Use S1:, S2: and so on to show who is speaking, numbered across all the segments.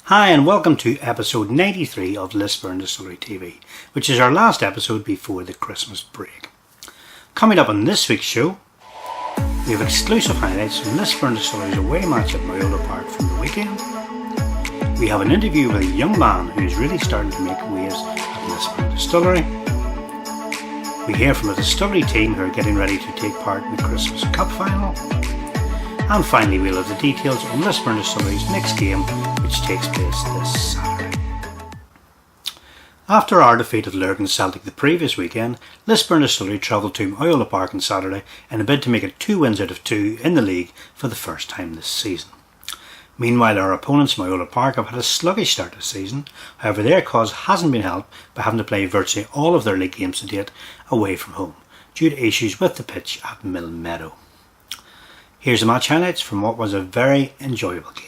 S1: Hi and welcome to episode 93 of Lisburn Distillery TV, which is our last episode before the Christmas break. Coming up on this week's show, we have exclusive highlights from Lisburn Distillery's away match at Moyola Park from the weekend. We have an interview with a young man who is really starting to make waves at Lisburn Distillery. We hear from a distillery team who are getting ready to take part in the Christmas Cup final. And finally we'll have the details on Lisburn Distillery's next game, which takes place this Saturday. After our defeat at Lurgan Celtic the previous weekend, Lisburn Distillery travelled to Moyola Park on Saturday in a bid to make it 2 wins out of 2 in the league for the first time this season. Meanwhile, our opponents Moyola Park have had a sluggish start this season. However, their cause hasn't been helped by having to play virtually all of their league games to date away from home, due to issues with the pitch at Mill Meadow. Here's the match highlights from what was a very enjoyable game.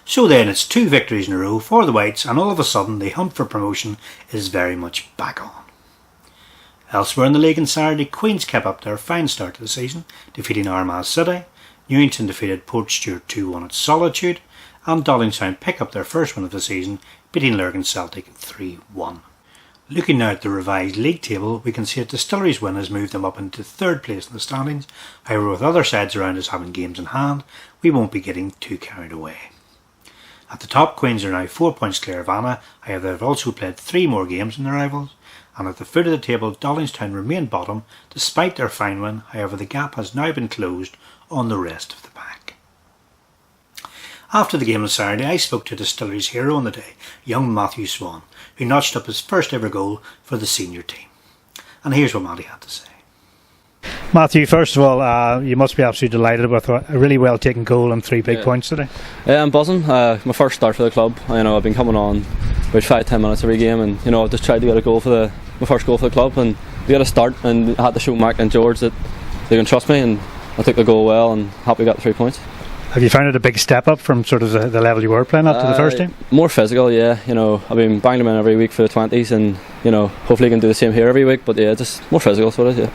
S1: So then it's 2 victories in a row for the Whites, and all of a sudden the hunt for promotion is very much back on. Elsewhere in the league on Saturday, Queens kept up their fine start to the season, defeating Armagh City. Newington defeated Portstewart 2-1 at Solitude, and Doddingstown pick up their first win of the season, beating Lurgan Celtic 3-1. Looking now at the revised league table, we can see that Distillery's win has moved them up into 3rd place in the standings. However, with other sides around us having games in hand, we won't be getting too carried away. At the top, Queens are now 4 points clear of Anna, however they've also played 3 more games than their rivals. And at the foot of the table, Doddingstown remain bottom despite their fine win, however the gap has now been closed on the rest of the pack. After the game on Saturday, I spoke to Distillery's hero on the day, young Matthew Swann, who notched up his first ever goal for the senior team. And here's what Matty had to say. Matthew, first of all, you must be absolutely delighted with a really well taken goal and 3 big points today.
S2: Yeah, I'm buzzing. My first start for the club. I've been coming on about 5-10 minutes every game, and I've just tried to get a goal for my first goal for the club, and we got a start, and I had to show Mac and George that they can trust me, and I took the goal well, and happy we got the 3 points. Have you found it a big step up from sort of the level you were playing at to the first team? More physical, yeah. I've been banging them in every week for the 20s, and hopefully I can do the same here every week. But yeah, just more physical, sort of. Yeah.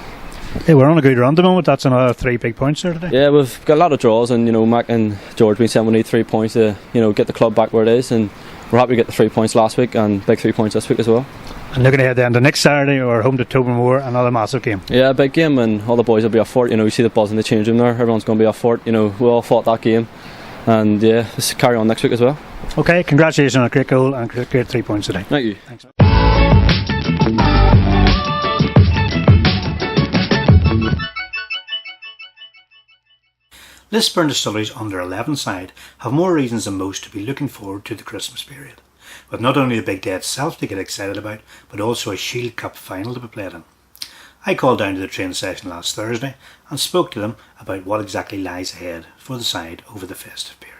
S2: Hey, we're on a good run at the moment. That's another 3 big points there today. Yeah, we've got a lot of draws, and Mac and George been saying we need 3 points to get the club back where it is, and we're happy to get the 3 points last week and big 3 points this week as well. And looking ahead then to next Saturday, we're home to Tobermore, another massive game. Yeah, big game, and all the boys will be up for it. You see the buzz in the change room there. Everyone's going to be up for it. We all fought that game, and yeah, let's carry on next week as well. Okay, congratulations on a great goal and great 3 points today. Thank you. Thanks.
S1: Lisburn Distillery's under-11 side have more reasons than most to be looking forward to the Christmas period, with not only the big day itself to get excited about, but also a Shield Cup final to be played in. I called down to the training session last Thursday and spoke to them about what exactly lies ahead for the side over the festive period.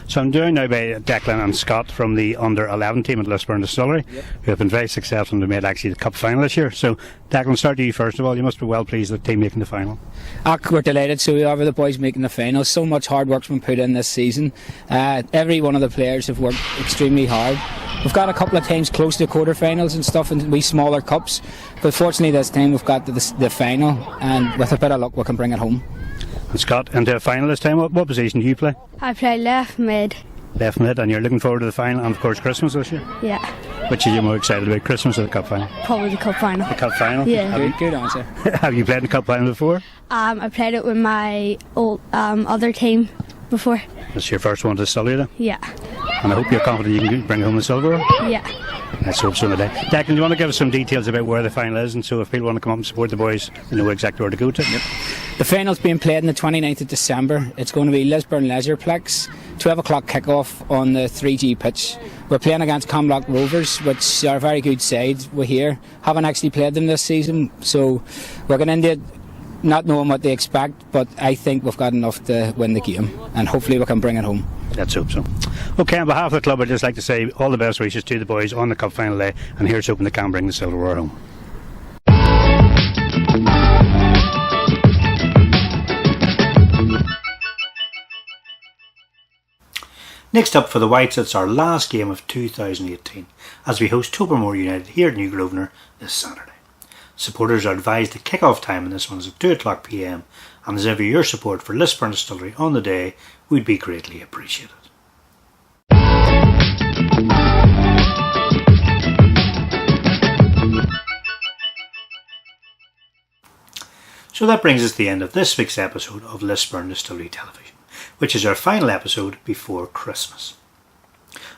S1: So I'm joined now by Declan and Scott from the under-11 team at Lisburn Distillery, who have been very successful and they made actually the cup final this year. So Declan, start to you first of all. You must be well pleased with the team making the final.
S3: We're delighted. So we are the boys making the final. So much hard work's been put in this season. Every one of the players have worked extremely hard. We've got a couple of times close to quarter-finals and stuff in wee smaller cups, but fortunately this time we've got the final, and with a bit of luck we can bring it home.
S1: And Scott, into a final this time, what position do you play?
S4: I play left mid.
S1: Left mid, and you're looking forward to the final and of course Christmas this year?
S4: Yeah.
S1: Which are you more excited about, Christmas or the cup final?
S4: Probably the cup final.
S1: The cup final?
S4: Yeah.
S3: Good answer.
S1: Have you played in the cup final before?
S4: I played it with my old other team before.
S1: This your first one to Distillery then?
S4: Yeah.
S1: And I hope you're confident you can bring home the silver?
S4: Yeah.
S1: Let's hope so today. Declan, do you want to give us some details about where the final is, and so if people want to come up and support the boys, they know exactly where to go to? Yep.
S3: The final's being played on the 29th of December. It's going to be Lisburn Leisureplex, 12 o'clock kick-off on the 3G pitch. We're playing against Comlock Rovers, which are a very good side. We're here, haven't actually played them this season, so we're going into it not knowing what they expect, but I think we've got enough to win the game, and hopefully we can bring it home.
S1: Let's hope so. Okay, on behalf of the club, I'd just like to say all the best wishes to the boys on the cup final day, and here's hoping they can bring the silverware home. Next up for the Whites, it's our last game of 2018 as we host Tobermore United here at New Grosvenor this Saturday. Supporters are advised the kick-off time in this one is at 2 o'clock PM, and as ever your support for Lisburn Distillery on the day would be greatly appreciated. So that brings us to the end of this week's episode of Lisburn Distillery Television, which is our final episode before Christmas.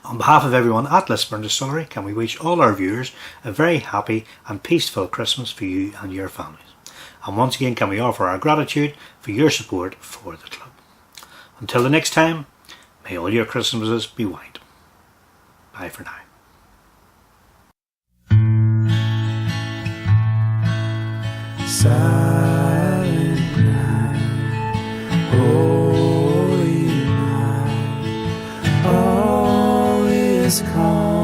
S1: On behalf of everyone at Lisburn Distillery, can we wish all our viewers a very happy and peaceful Christmas for you and your families. And once again, can we offer our gratitude for your support for the club. Until the next time, may all your Christmases be white. Bye for now.
S5: Silent night, holy night, all is calm.